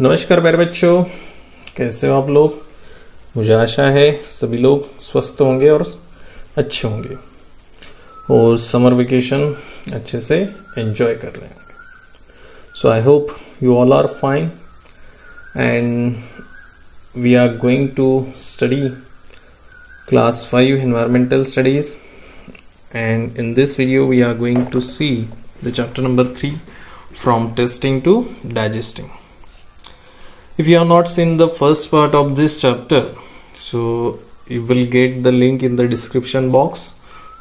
नमस्कार प्यारे बच्चों, कैसे हो आप लोग। मुझे आशा है सभी लोग स्वस्थ होंगे और अच्छे होंगे और समर वेकेशन अच्छे से एंजॉय कर रहे होंगे। So I hope you all are fine and we are going to study class 5 environmental studies, and in this video we are going to see the chapter number 3 from testing to digesting. If you have not seen the first part of this chapter, so you will get the link in the description box,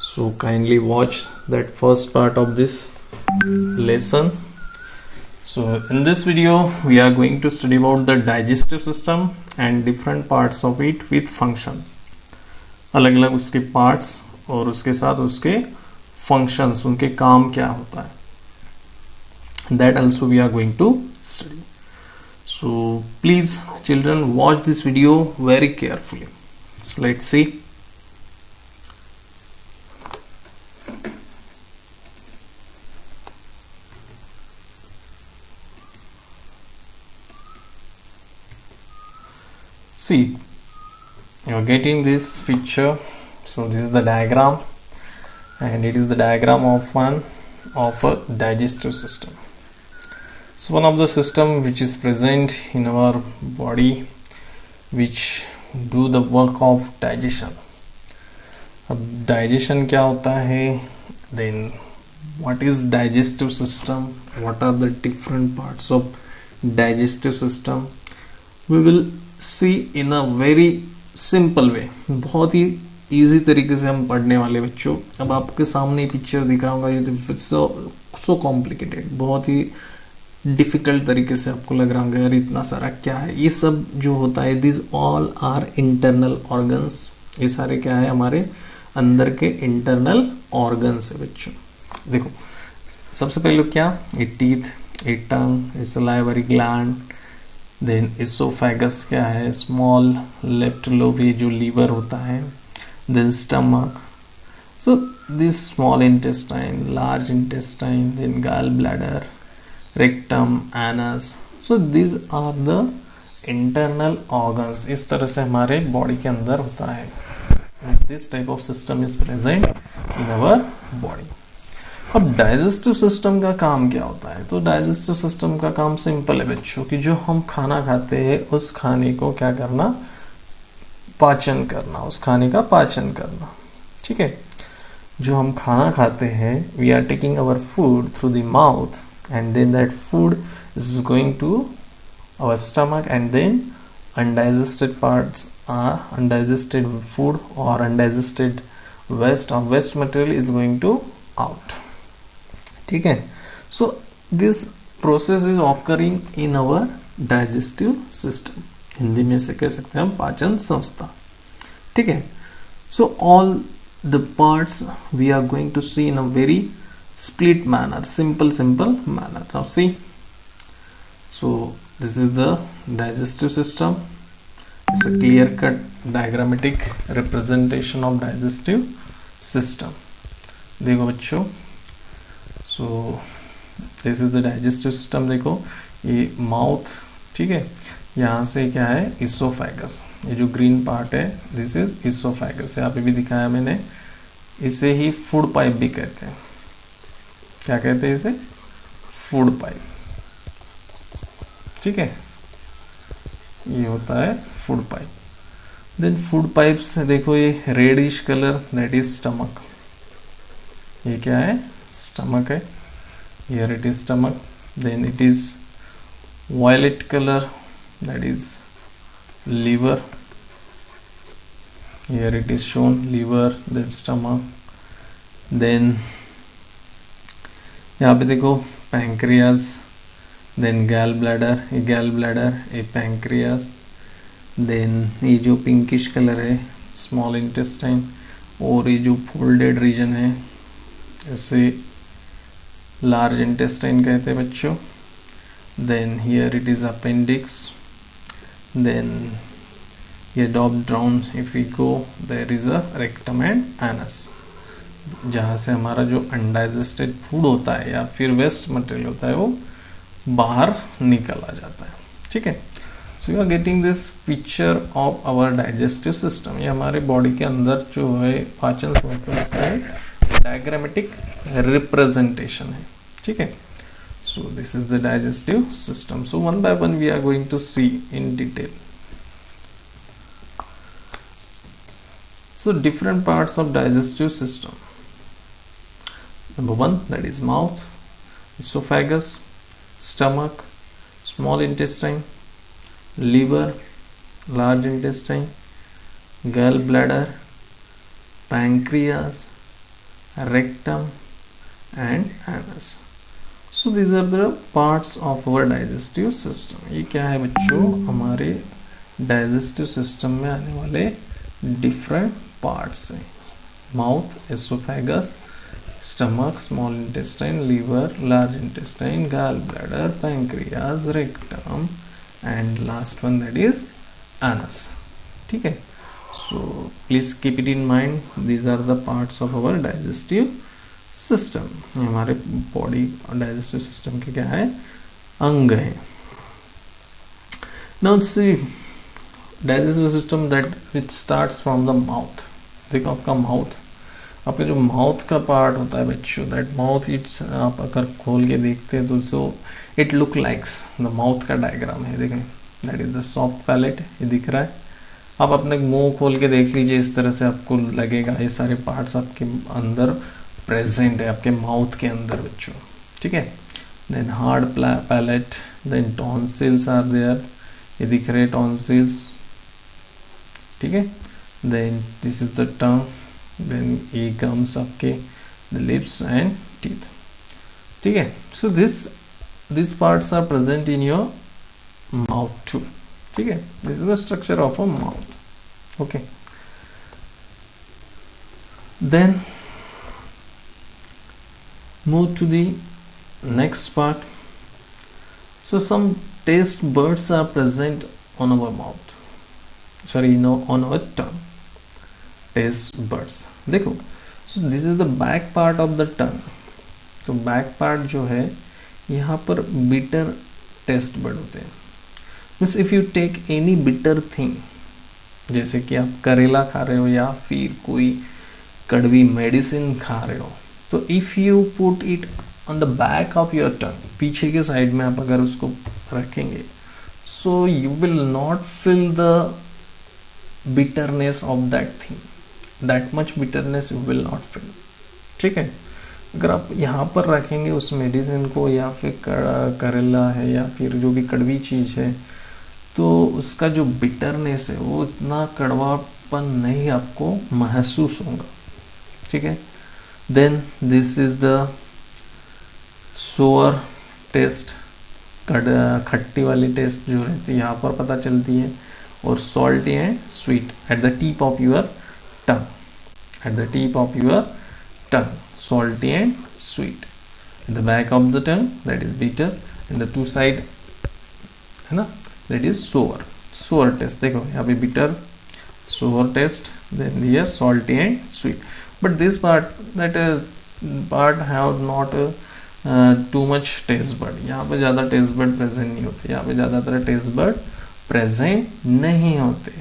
so kindly watch that first part of this lesson. So in this video we are going to study about the digestive system and different parts of it with function. अलग अलग उसके parts और उसके साथ उसके functions, उनके काम क्या होता है, that also we are going to study. So please children, watch this video very carefully. So let's see. See, you are getting this picture. So this is the diagram, and it is the diagram of a digestive system. So one of the system which is present in our body which do the work of digestion. अब digestion क्या होता है, then what is digestive system, what are the different parts of digestive system, we will see in a very simple way. बहुत ही easy तरीके से हम पढ़ने वाले बच्चों. अब आपके सामने पिक्चर दिख रहा होगा, ये सो कॉम्प्लिकेटेड, बहुत ही डिफिकल्ट तरीके से आपको लग रहा होगा यार इतना सारा क्या है. ये सब जो होता है, this all are internal organs. ये सारे क्या है, हमारे अंदर के इंटरनल ऑर्गन्स है बच्चों. देखो सबसे पहले क्या, ये टीथ, ये टंग, ये सलाइवरी ग्लैंड, देन इसोफेगस क्या है, स्मॉल लेफ्ट लोब, ये जो लीवर होता है, then stomach, so this small intestine, large intestine, then gall bladder, rectum, anus. So these are the internal organs. इस तरह से हमारे बॉडी के अंदर होता है. This type of system is present in our body. अब डाइजेस्टिव सिस्टम का काम क्या होता है, तो डाइजेस्टिव सिस्टम का काम सिंपल है बच्चों, कि जो हम खाना खाते हैं उस खाने को क्या करना, पाचन करना, उस खाने का पाचन करना. ठीक है, जो हम खाना खाते हैं, we are taking our food through the mouth, and then that food is going to our stomach, and then undigested parts are undigested food or undigested waste or waste material is going to out. ठीक है, so this process is occurring in our digestive system. Hindi में से कह सकते हैं हम पाचन संस्था. ठीक है, so all the parts we are going to see in a very split manner, simple manner. Now see, so this is the digestive system. It's a clear cut diagrammatic representation of digestive system. देखो बच्चों, so this is the digestive system. देखो ये mouth, ठीक है, यहाँ से क्या है, इसोफेगस, ये जो ग्रीन पार्ट है, दिस इज इसोफेगस. यहाँ पे भी दिखाया मैंने. इसे ही फूड पाइप भी कहते हैं. क्या कहते हैं इसे, फूड पाइप. ठीक है, ये होता है food pipe. Then food pipe से देखो ये reddish colour, that is stomach. ये क्या है, स्टमक है. Here it is stomach. Then it is violet colour, that is liver. Here it is shown liver, then stomach. Then यहाँ पे देखो पैंक्रियाज, देन गैल ब्लैडर, ये गैल ब्लैडर, ये पैंक्रियाज. देन ये जो पिंकिश कलर है, स्मॉल इंटेस्टाइन, और ये जो फोल्डेड रीजन है, इसे लार्ज इंटेस्टाइन कहते हैं बच्चों. Then here it is appendix. Then ये drop down if we go, there is a rectum and anus, जहाँ से हमारा जो अनडाइजेस्टेड फूड होता है या फिर वेस्ट मटेरियल होता है वो बाहर निकल आ जाता है. ठीक है. So you are getting this picture of our digestive system. ये हमारे बॉडी के अंदर जो है पाचन तंत्र का डायग्रामेटिक रिप्रेजेंटेशन है. ठीक है. So this is the digestive system. So one by one we are going to see in detail. So different parts of digestive system. Number one, that is mouth, esophagus, stomach, small intestine, liver, large intestine, gallbladder, pancreas, rectum and anus. So these are the parts of our digestive system. ये क्या है बच्चों, हमारे digestive system में आने वाले different parts हैं. Mouth, esophagus, stomach, small intestine, liver, large intestine, gallbladder, pancreas, rectum and last one that is anus. ठीक है. So please keep it in mind. These are the parts of our digestive system. हमारे body digestive system के क्या है, अंग है. Now see digestive system that which starts from the mouth. देखो आपका माउथ, आपका जो माउथ का पार्ट होता है बच्चों, दैट माउथ इट्स, आप अगर खोल के देखते हैं तो so it look likes the mouth का डायग्राम है. देखें, that is the soft palate. ये दिख रहा है. आप अपने मुंह खोल के देख लीजिए, इस तरह से आपको लगेगा ये सारे पार्ट्स आपके अंदर प्रेजेंट है, आपके माउथ के अंदर बच्चों. ठीक है. Then hard palate, then tonsils are there. ये दिख रहे टॉन्सिल्स. ठीक है. Then this is the tongue. Then ये गम्स आपके, द लिप्स एंड टीथ. ठीक है. So this parts are present in your mouth too. ठीक है. This is the structure of a mouth. Okay. Then move to the next part. So some taste buds are present on our mouth, on our tongue. Taste buds, देखो. So this is the back part of the tongue. तो back part जो है, यहाँ पर bitter taste bud होते हैं. Means if you take any bitter thing, जैसे कि आप करेला खा रहे हो या फिर कोई कड़वी मेडिसिन खा रहे हो, तो if you put it on the back of your tongue, पीछे के साइड में आप अगर उसको रखेंगे, सो you will not feel the bitterness of that thing. That much bitterness you will not feel. ठीक है. अगर आप यहाँ पर रखेंगे उस मेडिसिन को या फिर करेला है या फिर जो भी कड़वी चीज़ है, तो उसका जो बिटरनेस है वो इतना कड़वापन नहीं आपको महसूस होगा. ठीक है. Then this is the sour taste. खट्टी वाली टेस्ट जो रहती है यहाँ पर पता चलती है. और salty and sweet at the tip of your tongue. At the tip of your tongue, salty and sweet. At the back of the tongue, that is bitter, and the two side है ना, that is sour. Sour taste. देखो यहाँ पे bitter, sour taste, then here salty and sweet. But this part have not too much taste bud. यहाँ पे ज़्यादा taste bud present नहीं होते. यहाँ पे ज़्यादातर taste bud present नहीं होते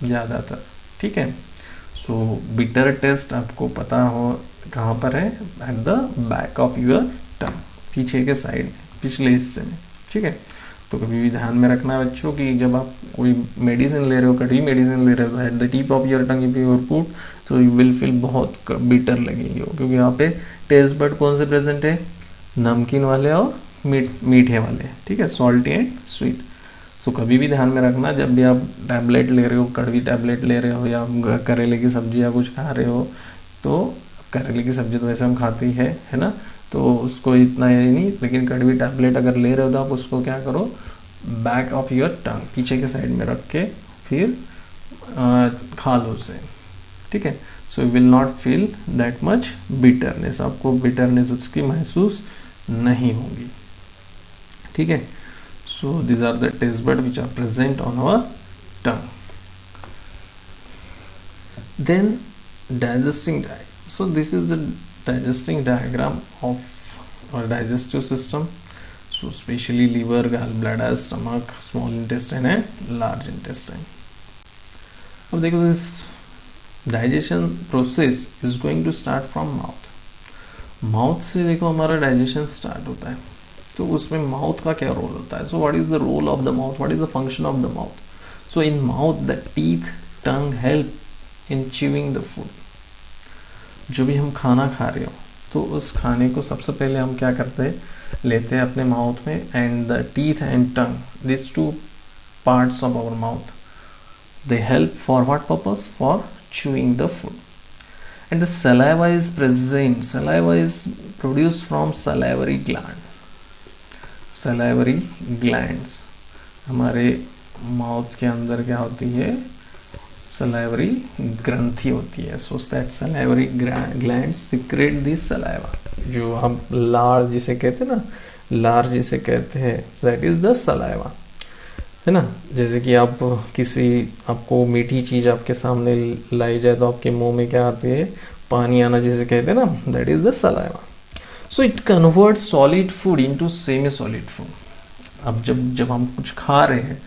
ज़्यादातर. ठीक है. So bitter taste आपको पता हो कहाँ पर है, at the back of your tongue, पीछे के साइड, पिछले हिस्से में. ठीक है. तो कभी भी ध्यान में रखना बच्चों कि जब आप कोई मेडिसिन ले रहे हो, कड़वी मेडिसिन ले रहे हो, at the tip of your tongue if you put, तो यू विल फील बहुत बिटर लगेगी, क्योंकि यहाँ पे टेस्ट बड कौन से प्रेजेंट है, नमकीन वाले और मीठे वाले. ठीक है. Salty and sweet. सो कभी भी ध्यान में रखना, जब भी आप टैबलेट ले रहे हो, कड़वी टैबलेट ले रहे हो या करेले की सब्जी या कुछ खा रहे हो, तो करेले की सब्जी तो वैसे हम खाते ही है ना, तो उसको इतना ही नहीं, लेकिन कड़वी टैबलेट अगर ले रहे हो तो आप उसको क्या करो, बैक ऑफ योर टंग, पीछे के साइड में रख के फिर खा लो उसे. ठीक है. So you will not feel that much bitterness. आपको बिटरनेस उसकी महसूस नहीं होगी. ठीक है. So this are the taste bud which are present on our tongue. Then digesting diagram. So this is the digesting diagram of our digestive system. So especially liver, gallbladder, stomach, small intestine and large intestine. अब देखो this digestion process is going to start from mouth. Mouth से देखो हमारा digestion start होता है, तो उसमें mouth का क्या रोल होता है. So what is the role of the mouth, what is the function of the mouth. So in mouth the teeth tongue help in chewing the food. जो भी हम खाना खा रहे हो तो उस खाने को सबसे पहले हम क्या करते हैं, लेते हैं अपने माउथ में, and the teeth and tongue, this two parts of our mouth, they help for what purpose, for chewing the food. And the saliva is present, saliva is produced from salivary gland. Salivary glands, हमारे mouth के अंदर क्या होती है, salivary ग्रंथि होती है. So that salivary glands secrete the saliva. जो हम लार जिसे कहते हैं ना, लार जिसे कहते हैं, that is the saliva, है ना. जैसे कि आप आपको मीठी चीज आपके सामने लाई जाए तो आपके मुंह में क्या आती है, पानी आना जिसे कहते हैं ना, that is the saliva. So it convert solid food into semi solid food. अब जब हम कुछ खा रहे हैं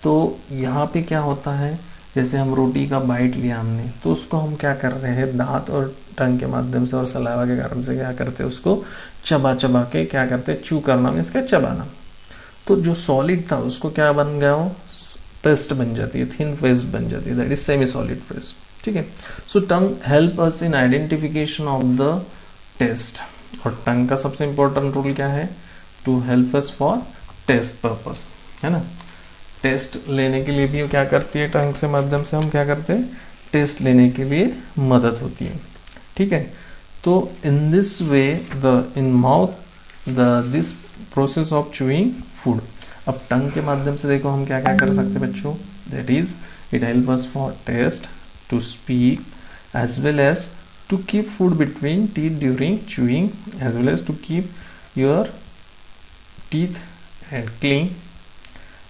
तो यहाँ पे क्या होता है, जैसे हम रोटी का बाइट लिया हमने, तो उसको हम क्या कर रहे हैं, दांत और टंग के माध्यम से और सलाइवा के कारण से क्या करते हैं, उसको चबा चबा के क्या करते हैं, चू करना में इसका चबाना. तो जो सॉलिड था उसको क्या बन गया, वो पेस्ट बन जाती है, थिन पेस्ट बन जाती है, that is semi solid paste. ठीक है. So tongue help us in identification of the taste. और टंग का सबसे इंपॉर्टेंट रोल क्या है, to help us for taste purpose, है ना. टेस्ट लेने के लिए भी क्या करती है, टंग से माध्यम से हम क्या करते हैं, टेस्ट लेने के लिए मदद होती है. ठीक है. तो इन this way the in mouth this process of chewing food. अब टंग के माध्यम से देखो हम क्या क्या कर सकते हैं बच्चों, that is it help us for taste, to speak, as well as to keep food between teeth during chewing, as well as to keep your teeth and clean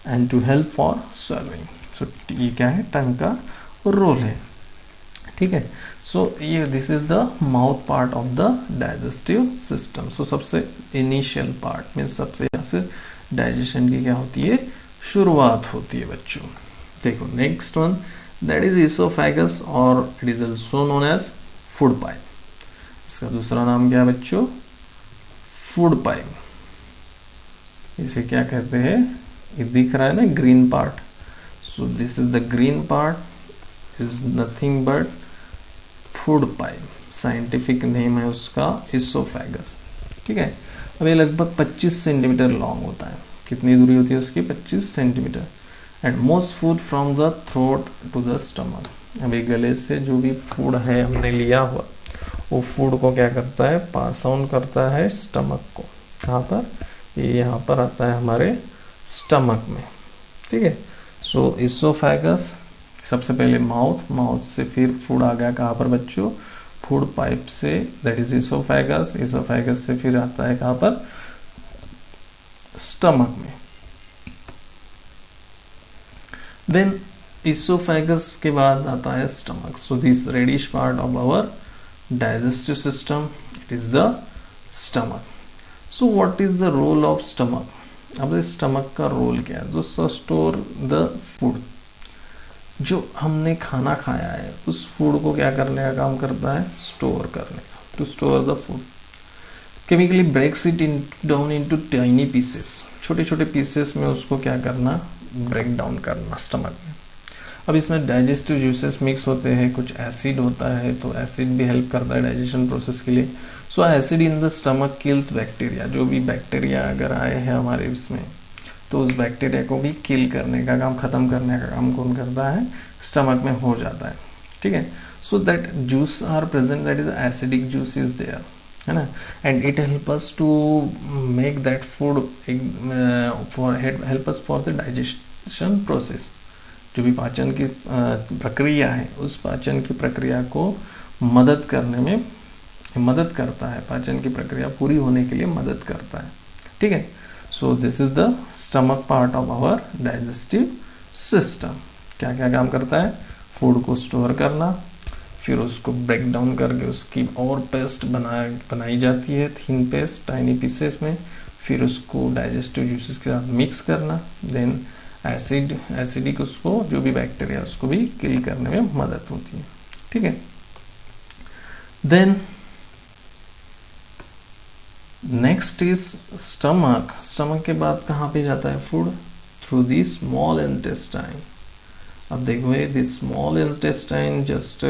and to help for swallowing. So ये क्या है, टंग का role है. ठीक है. So ये this is the mouth part of the digestive system. So सबसे initial part में सबसे यहाँ से डाइजेशन की क्या होती है, शुरुआत होती है बच्चों. देखो next one, that is oesophagus और it is also known as food pipe. इसका दूसरा नाम क्या है बच्चों, फूड पाइप. इसे क्या कहते हैं, ये दिख रहा है ना green part. So this is the green part is nothing but food pipe. Scientific name है उसका इसोफेगस. ठीक है. अब ये लगभग 25 सेंटीमीटर लॉन्ग होता है. कितनी दूरी होती है उसकी, 25 centimetre. And most food from the throat to the stomach. अभी गले से जो भी फूड है हमने लिया हुआ, वो फूड को क्या करता है, पास ऑन करता है स्टमक को. कहाँ पर, ये यहाँ पर आता है हमारे स्टमक में. ठीक है. सो इसोफेगस सबसे पहले माउथ, माउथ से फिर फूड आ गया कहाँ पर बच्चों, फूड पाइप से, दैट इज इसोफेगस. इसोफेगस से फिर आता है कहाँ पर, स्टमक में. देन इसोफेगस के बाद आता है stomach. So this reddish part of our digestive system, it is the stomach. So what is the role of stomach. अब स्टमक का रोल क्या है, जो स्टोर द फूड, जो हमने खाना खाया है उस फूड को क्या करने का काम करता है, स्टोर करने का, to store the food. Chemically breaks it in down into tiny pieces. छोटे छोटे पीसेस में उसको क्या करना, ब्रेक डाउन करना स्टमक में. अब इसमें डाइजेस्टिव जूसेस मिक्स होते हैं, कुछ एसिड होता है, तो एसिड भी हेल्प करता है डाइजेशन प्रोसेस के लिए. सो acid in the stomach kills bacteria. जो भी बैक्टीरिया अगर आए हैं हमारे इसमें, तो उस बैक्टीरिया को भी किल करने का काम, खत्म करने का काम कौन करता है, स्टमक में हो जाता है. ठीक है. So that juice are present, that is acidic juice is there, है ना. And it help us to make that food for help us for the digestion process. जो भी पाचन की प्रक्रिया है, उस पाचन की प्रक्रिया को मदद करने में मदद करता है, पाचन की प्रक्रिया पूरी होने के लिए मदद करता है. ठीक है. So this is the stomach part of our digestive system. क्या क्या काम करता है, फूड को स्टोर करना, फिर उसको ब्रेक डाउन करके उसकी और पेस्ट बनाई जाती है, थिन पेस्ट टाइनी पीसेस में, फिर उसको डाइजेस्टिव जूसेस के साथ मिक्स करना, देन एसिडिक उसको जो भी बैक्टीरिया उसको भी किल करने में मदद होती है, ठीक है। Then next is stomach. Stomach के बाद कहाँ पे जाता है food? Through the small intestine. अब देखो ये this small intestine just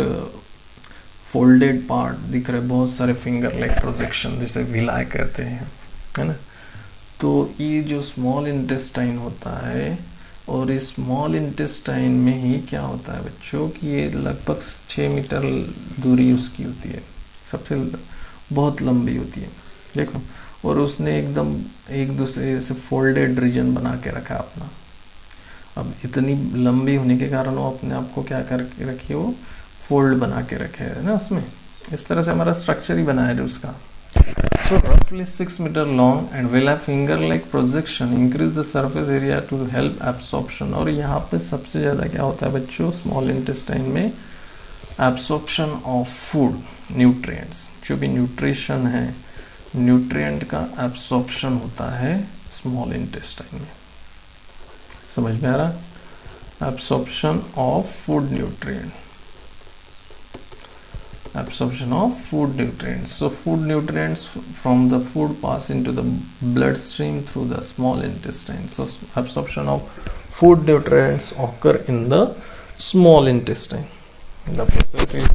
folded part दिख रहे, बहुत सारे फिंगर लाइक प्रोजेक्शन जिसे विलाय कहते हैं, है ना। तो ये जो स्मॉल इंटेस्टाइन होता है, और इस स्मॉल इंटेस्टाइन में ही क्या होता है बच्चों कि ये लगभग 6 मीटर दूरी उसकी होती है, सबसे बहुत लंबी होती है, देखो। और उसने एकदम एक दूसरे से फोल्डेड रीजन बना के रखा अपना। अब इतनी लंबी होने के कारण वो अपने आप को क्या करके रखी, वो फोल्ड बना के रखे है ना उसमें। इस तरह से हमारा स्ट्रक्चर ही बनाया है उसका। So roughly 6 meter long and will have finger like projection, increase the surface area to help absorption। और यहाँ पे सबसे ज़्यादा क्या होता है बच्चों स्मॉल इंटेस्टाइन में? absorption of food, nutrients, जो भी न्यूट्रिशन है, न्यूट्रिएंट का absorption होता है स्मॉल इंटेस्टाइन में। समझ में आ रहा? absorption of food nutrient, absorption of food nutrients। So food nutrients from the food pass into the bloodstream through the small intestine। So absorption of food nutrients occur in the small intestine। The process is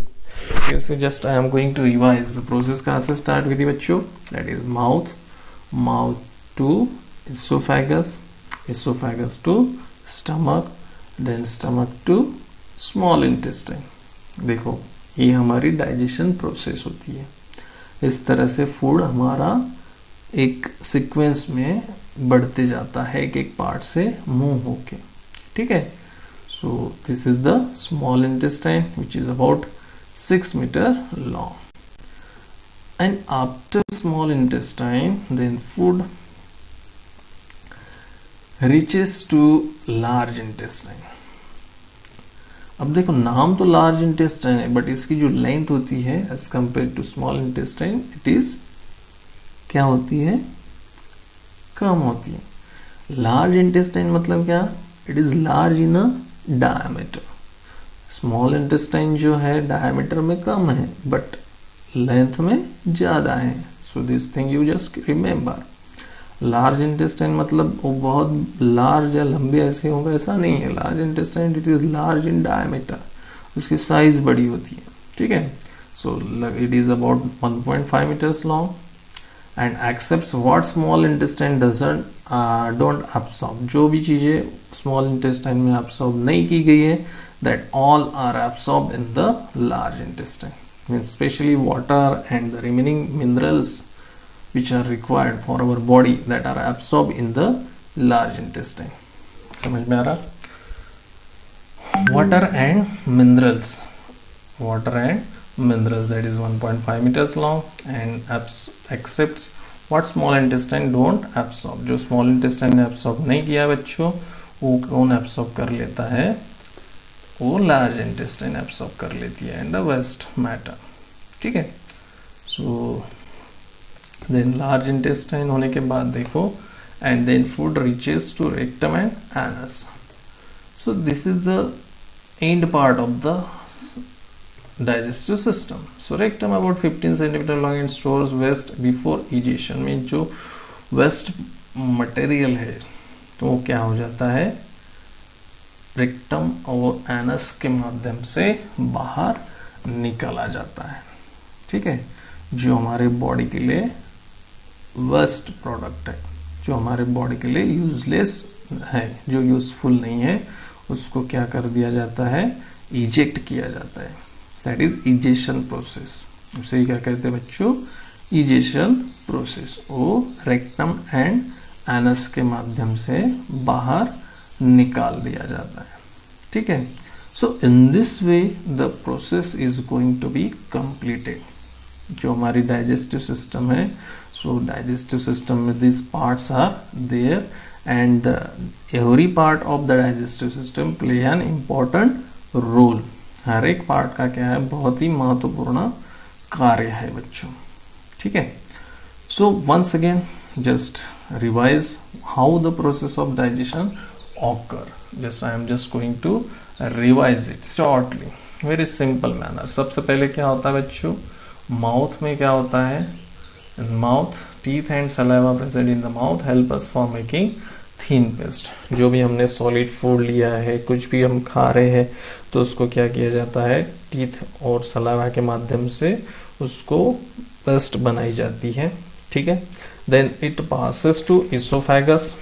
here से just I am going to revise the process। कहाँ से start हुई थी बच्चों? That is mouth, mouth to esophagus, esophagus to stomach, then stomach to small intestine। देखो ये हमारी digestion process होती है। इस तरह से फूड हमारा एक सीक्वेंस में बढ़ते जाता है, एक एक पार्ट से मूव होके, ठीक है। So this is the small intestine which is about 6 metre long. And after small intestine then food reaches to large intestine. अब देखो नाम तो लार्ज इंटेस्टाइन है, बट इसकी जो लेंथ होती है as compare to small intestine, it is क्या होती है? कम होती है। लार्ज इंटेस्टाइन मतलब क्या? It is large in a diameter. Small intestine जो है डायमीटर में कम है, बट लेंथ में ज्यादा है। So this thing you just remember. Large intestine मतलब वो बहुत लार्ज या लंबे ऐसे होगा, ऐसा नहीं है। Large intestine it is large in diameter, उसकी साइज बड़ी होती है, ठीक है। So it is about 1.5 metres long and accepts what small intestine don't absorb. जो भी चीजें स्मॉल इंटेस्टाइन में अब्सॉर्ब नहीं की गई है, that all are absorb in the large intestine, means specially water and the remaining minerals which are required for our body that are absorbed in the large intestine। समझ में आ रहा? Water and minerals, water and minerals, that is 1.5 meters long and accepts what small intestine don't absorb। जो small intestine ने absorb नहीं किया बच्चों, वो कौन absorb कर लेता है? वो large intestine absorb कर लेती है and the waste matter, ठीक है। So देन लार्ज इंटेस्टाइन होने के बाद देखो and then food reaches to rectum and anus. So this is the end part of the digestive system. So rectum about 15 centimetre long and stores waste before egestion. में जो waste material है तो वो क्या हो जाता है? रेक्टम और एनस के माध्यम से बाहर निकला जाता है, ठीक है। जो हमारे बॉडी के लिए वेस्ट प्रोडक्ट है, जो हमारे बॉडी के लिए यूजलेस है, जो यूजफुल नहीं है, उसको क्या कर दिया जाता है? इजेक्ट किया जाता है। That is egestion process. उसे क्या कहते हैं बच्चों? Egestion process. वो रेक्टम एंड एनस के माध्यम से बाहर निकाल दिया जाता है, ठीक है। So in this way the process is going to be completed. जो हमारी डाइजेस्टिव सिस्टम है, सो डाइजेस्टिव सिस्टम में this parts are there and every part of the digestive system play an important role. हर एक part का क्या है? बहुत ही महत्वपूर्ण कार्य है बच्चों, ठीक है। So once again just revise how the process of digestion occur. Just I am just going to revise it shortly, very simple manner. सबसे पहले क्या होता है बच्चों, माउथ में क्या होता है, mouth, teeth and saliva present in the mouth help us for making thin paste. जो भी हमने सॉलिड फूड लिया है, कुछ भी हम खा रहे हैं, तो उसको क्या किया जाता है, टीथ और सलाइवा के माध्यम से उसको पेस्ट बनाई जाती है. ठीक है. Then it passes to oesophagus,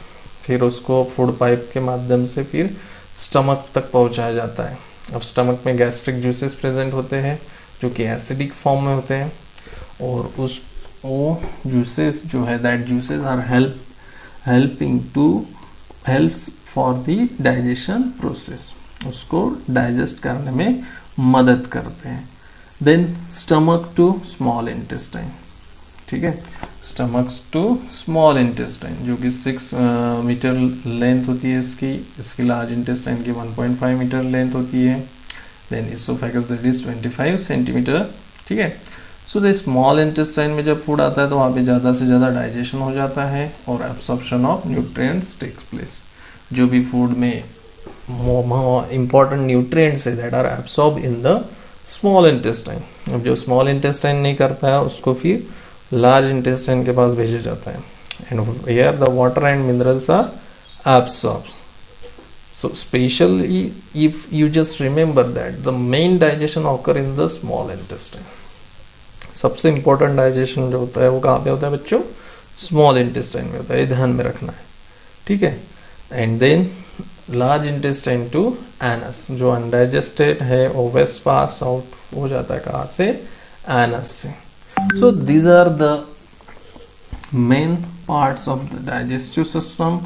फिर उसको फूड पाइप के माध्यम से फिर स्टमक तक पहुंचाया जाता है. अब स्टमक में गैस्ट्रिक जूसेस प्रेजेंट होते हैं जो कि एसिडिक फॉर्म में होते हैं, और वो जूसेस जो है, that juices are helping for the digestion process, उसको डाइजेस्ट करने में मदद करते हैं. Then stomach to small intestine. ठीक है, स्टमक टू स्मॉल इंटेस्टाइन जो कि 6 मीटर लेंथ होती है इसकी लार्ज इंटेस्टाइन की 1.5 मीटर लेंथ होती है. Then oesophagus that is 25 centimetre. ठीक है. सो द स्मॉल इंटेस्टाइन में जब फूड आता है तो वहाँ पे ज़्यादा से ज़्यादा डाइजेशन हो जाता है और absorption of nutrients takes place. जो भी फूड में इंपॉर्टेंट न्यूट्रिएंट्स है that are absorb in the small intestine. अब जो स्मॉल इंटेस्टाइन नहीं कर पाया उसको फिर लार्ज इंटेस्टाइन के पास भेजा जाता है, and here the water and minerals are absorb. So especially if you just remember that the main digestion occur in the small intestine. सबसे इम्पोर्टेंट डाइजेशन जो होता है वो कहाँ पे होता है बच्चों, स्मॉल इंटेस्टाइन में होता है, ये ध्यान में रखना है. ठीक है. And then large intestine to anus, जो अनडाइजेस्टेड है वो वेस्ट पास आउट हो जाता है कहाँ से, एनस से. So these are the main parts of the digestive system,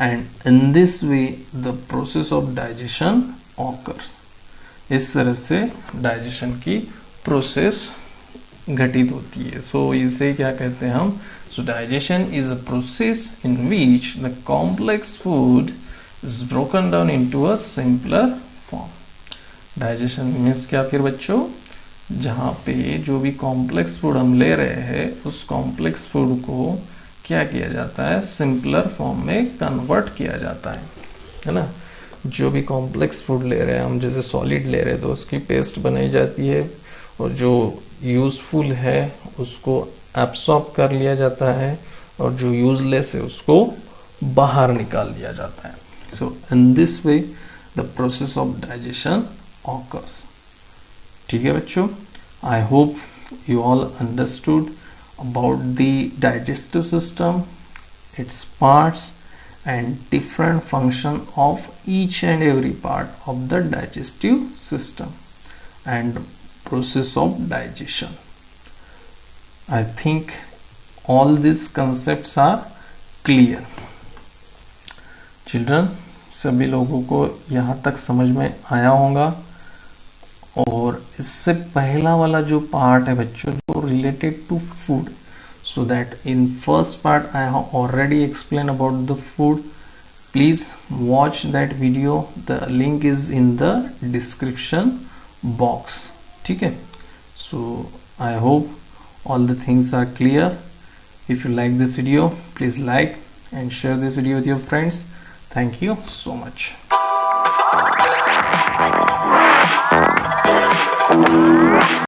and in this way the process of digestion occurs. इस तरह से डाइजेशन की प्रोसेस घटित होती है. सो इसे क्या कहते हैं हम, सो digestion is a process in which the complex food is broken down into a simpler form. Digestion means क्या फिर बच्चों, जहाँ पे जो भी कॉम्प्लेक्स फूड हम ले रहे हैं उस कॉम्प्लेक्स फूड को क्या किया जाता है, सिंपलर फॉर्म में कन्वर्ट किया जाता है ना. जो भी कॉम्प्लेक्स फूड ले रहे हैं हम, जैसे सॉलिड ले रहे हैं तो उसकी पेस्ट बनाई जाती है, और जो यूजफुल है उसको एब्सॉर्ब कर लिया जाता है, और जो यूजलेस है उसको बाहर निकाल दिया जाता है. So in this way the process of digestion occurs. ठीक है बच्चों, I hope you all understood about the digestive system, its parts and different function of each and every part of the digestive system and process of digestion. I think all these concepts are clear. Children, सभी लोगों को यहाँ तक समझ में आया होगा. और इससे पहला वाला जो पार्ट है बच्चों, जो related to food, so that in first part I have already explain about the food. Please watch that video, the link is in the description box. ठीक है. So I hope all the things are clear. If you like this video, please like and share this video with your friends. Thank you so much.